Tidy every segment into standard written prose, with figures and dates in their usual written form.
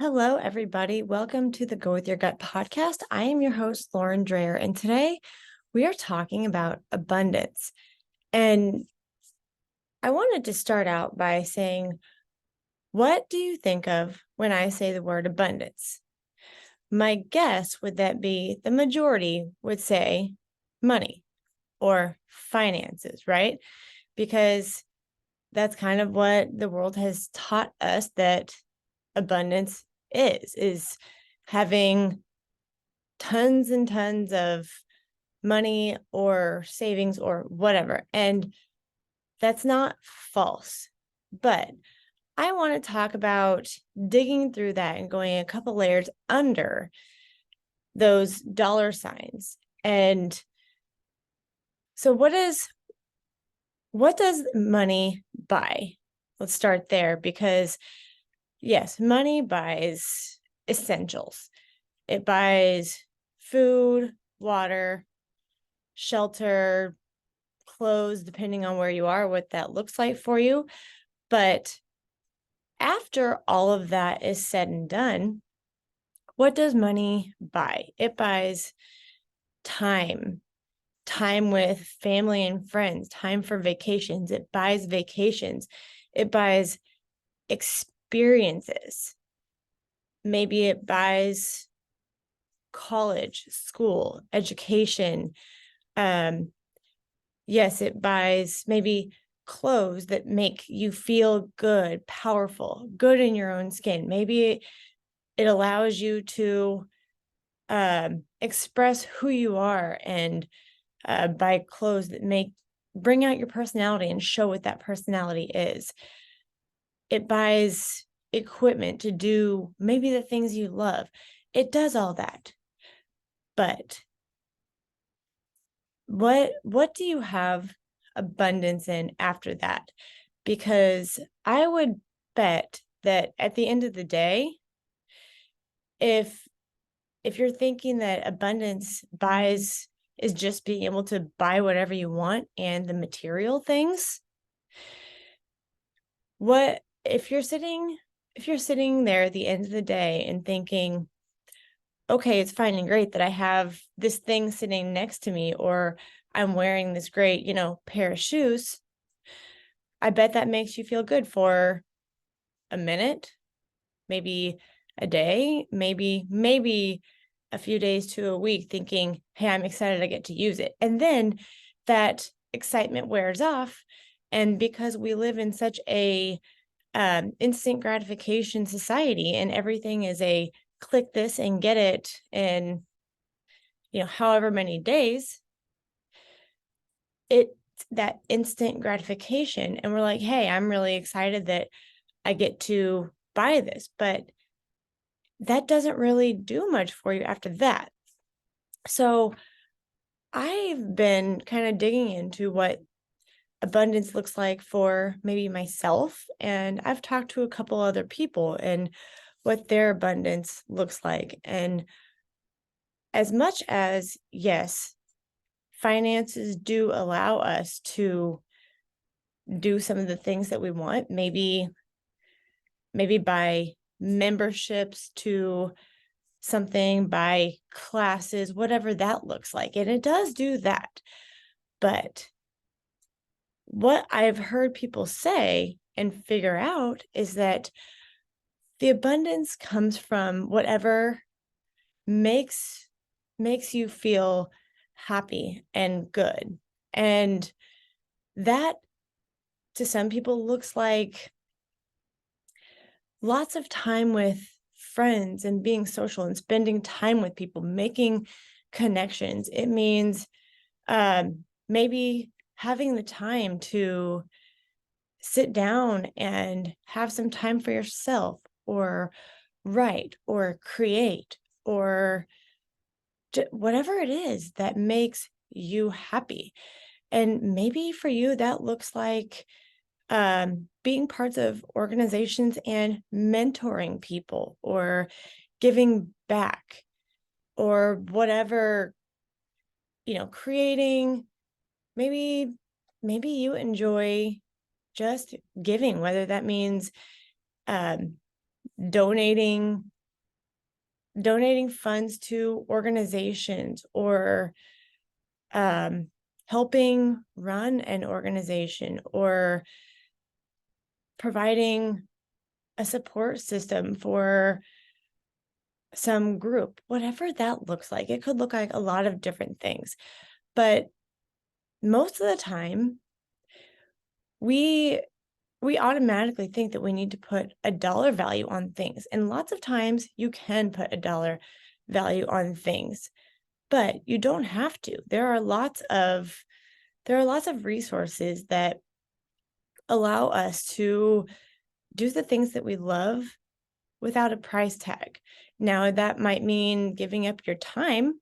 Hello, everybody. Welcome to the Go With Your Gut podcast. I am your host, Lauren Dreyer, and today we are talking about abundance. And I wanted to start out by saying, what do you think of when I say the word abundance? My guess would that be the majority would say money or finances, right? Because that's kind of what the world has taught us that abundance is having tons and tons of money or savings or whatever. And that's not false. But I want to talk about digging through that and going a couple layers under those dollar signs. And so what does money buy? Let's start there because yes, money buys essentials. It buys food, water, shelter, clothes, depending on where you are, what that looks like for you. But after all of that is said and done, what does money buy? It buys time, time with family and friends, time for vacations. It buys vacations. It buys experiences. Maybe it buys college, school, education. Yes, it buys maybe clothes that make you feel good, powerful, good in your own skin. Maybe it allows you to express who you are and buy clothes that bring out your personality and show what that personality is. It buys equipment to do maybe the things you love. It does all that. But what do you have abundance in after that? Because I would bet that at the end of the day, if you're thinking that abundance buys is just being able to buy whatever you want and the material things, what if you're sitting there at the end of the day and thinking, okay, it's fine and great that I have this thing sitting next to me, or I'm wearing this great, pair of shoes. I bet that makes you feel good for a minute, maybe a day, maybe a few days to a week, thinking, hey, I'm excited I get to use it. And then that excitement wears off. And because we live in such a instant gratification society and everything is a click this and get it in however many days, it's that instant gratification. And we're like, hey, I'm really excited that I get to buy this, but that doesn't really do much for you after that. So I've been kind of digging into what abundance looks like for maybe myself. And I've talked to a couple other people and what their abundance looks like. And as much as, yes, finances do allow us to do some of the things that we want, maybe buy memberships to something, buy classes, whatever that looks like. And it does do that. But what I've heard people say and figure out is that the abundance comes from whatever makes you feel happy and good. And that to some people looks like lots of time with friends and being social and spending time with people, making connections. It means maybe having the time to sit down and have some time for yourself, or write, or create, or whatever it is that makes you happy. And maybe for you, that looks like being parts of organizations and mentoring people, or giving back, or whatever, creating. Maybe you enjoy just giving, whether that means donating funds to organizations, or helping run an organization, or providing a support system for some group, whatever that looks like. It could look like a lot of different things, but most of the time we automatically think that we need to put a dollar value on things. And lots of times you can put a dollar value on things, but you don't have to. There are lots of resources that allow us to do the things that we love without a price tag. Now, that might mean giving up your time,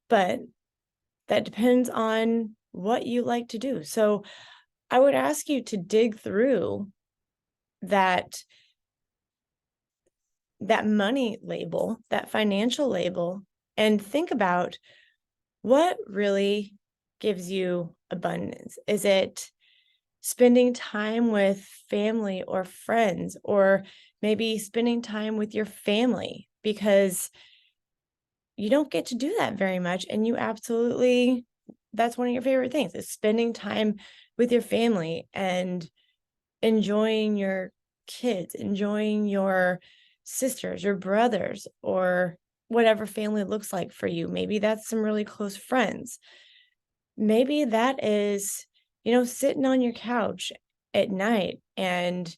but that depends on what you like to do. So I would ask you to dig through that money label, that financial label, and think about what really gives you abundance. Is it spending time with family or friends, or maybe spending time with your family? Because you don't get to do that very much, and that's one of your favorite things, is spending time with your family and enjoying your kids, enjoying your sisters, your brothers, or whatever family looks like for you. Maybe that's some really close friends. Maybe that is, sitting on your couch at night and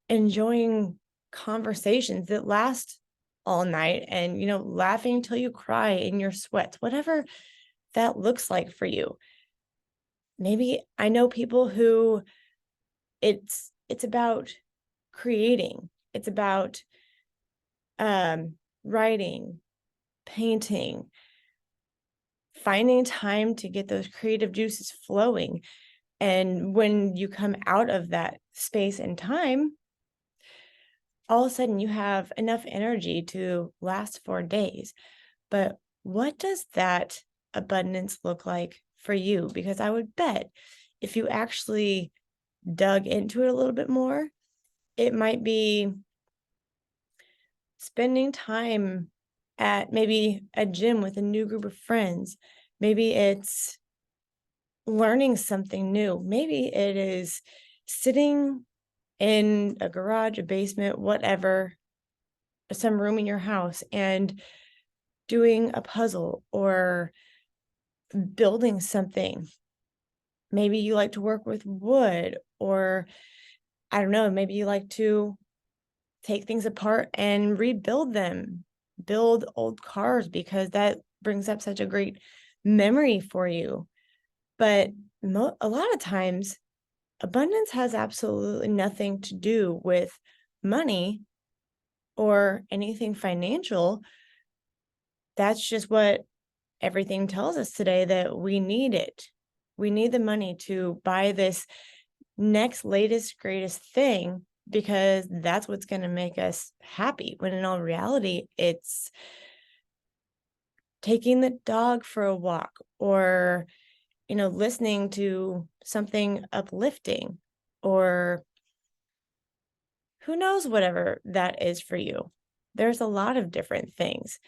enjoying conversations that last all night, and, laughing until you cry in your sweats, whatever that looks like for you. Maybe I know people who it's about creating. It's about writing, painting, finding time to get those creative juices flowing. And when you come out of that space and time, all of a sudden you have enough energy to last 4 days. But what does that abundance look like for you? Because I would bet if you actually dug into it a little bit more, it might be spending time at maybe a gym with a new group of friends. Maybe it's learning something new. Maybe it is sitting in a garage, a basement, whatever, some room in your house, and doing a puzzle or building something. Maybe you like to work with wood, or I don't know, maybe you like to take things apart and rebuild them, build old cars, because that brings up such a great memory for you. But a lot of times, abundance has absolutely nothing to do with money or anything financial. That's just what everything tells us today, that we need it. We need the money to buy this next, latest, greatest thing, because that's what's going to make us happy. When in all reality, it's taking the dog for a walk, or, listening to something uplifting, or who knows, whatever that is for you. There's a lot of different things.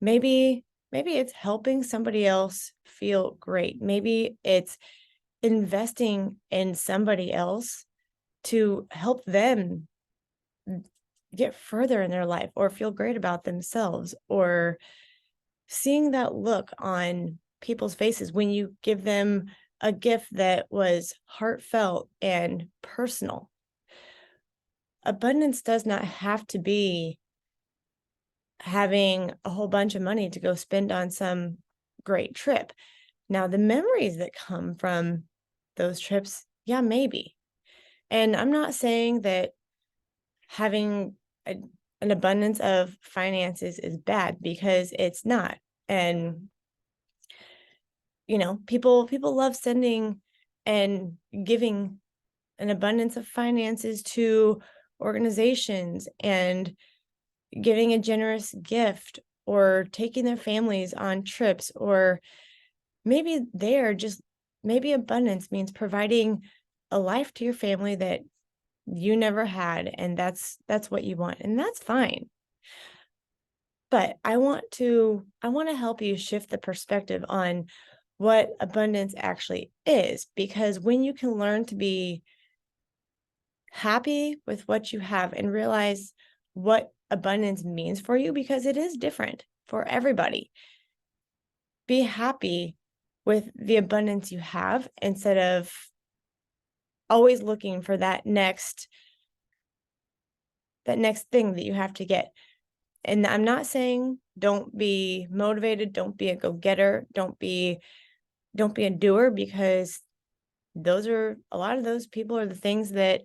Maybe it's helping somebody else feel great. Maybe it's investing in somebody else to help them get further in their life, or feel great about themselves, or seeing that look on people's faces when you give them a gift that was heartfelt and personal. Abundance does not have to be having a whole bunch of money to go spend on some great trip. Now, the memories that come from those trips, yeah, maybe. And I'm not saying that having an abundance of finances is bad, because it's not. And, people love sending and giving an abundance of finances to organizations, and giving a generous gift, or taking their families on trips, or maybe maybe abundance means providing a life to your family that you never had, and that's what you want, and that's fine. But I want to help you shift the perspective on what abundance actually is, because when you can learn to be happy with what you have and realize what abundance means for you, because it is different for everybody. Be happy with the abundance you have instead of always looking for that next thing that you have to get. And I'm not saying don't be motivated, don't be a go-getter, don't be a doer, because those are a lot of those people are the things that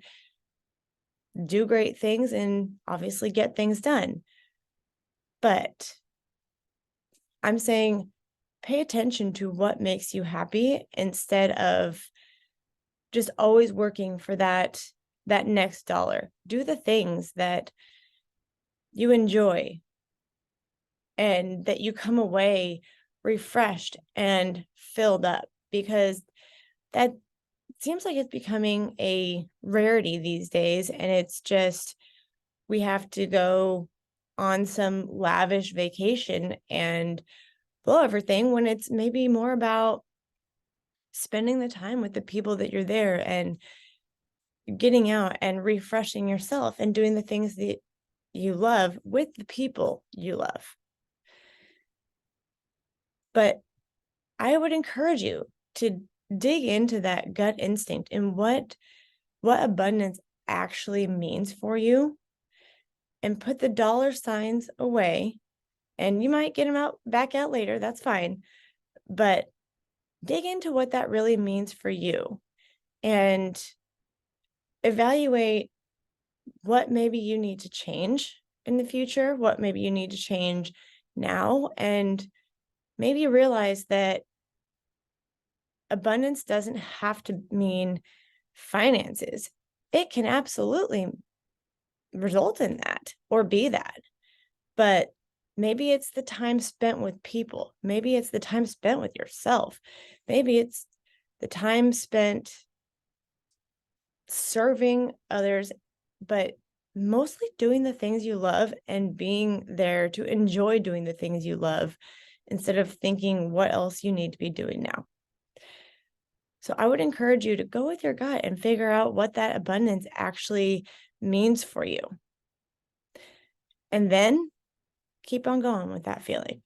do great things and obviously get things done. But I'm saying pay attention to what makes you happy instead of just always working for that next dollar. Do the things that you enjoy and that you come away refreshed and filled up, because that seems like it's becoming a rarity these days. And it's just, we have to go on some lavish vacation and blow everything, when it's maybe more about spending the time with the people that you're there and getting out and refreshing yourself and doing the things that you love with the people you love. But I would encourage you to dig into that gut instinct and what abundance actually means for you, and put the dollar signs away. And you might get them back out later, that's fine. But dig into what that really means for you and evaluate what maybe you need to change in the future, what maybe you need to change now, and maybe realize that abundance doesn't have to mean finances. It can absolutely result in that or be that. But maybe it's the time spent with people. Maybe it's the time spent with yourself. Maybe it's the time spent serving others, but mostly doing the things you love and being there to enjoy doing the things you love instead of thinking what else you need to be doing now. So I would encourage you to go with your gut and figure out what that abundance actually means for you. And then keep on going with that feeling.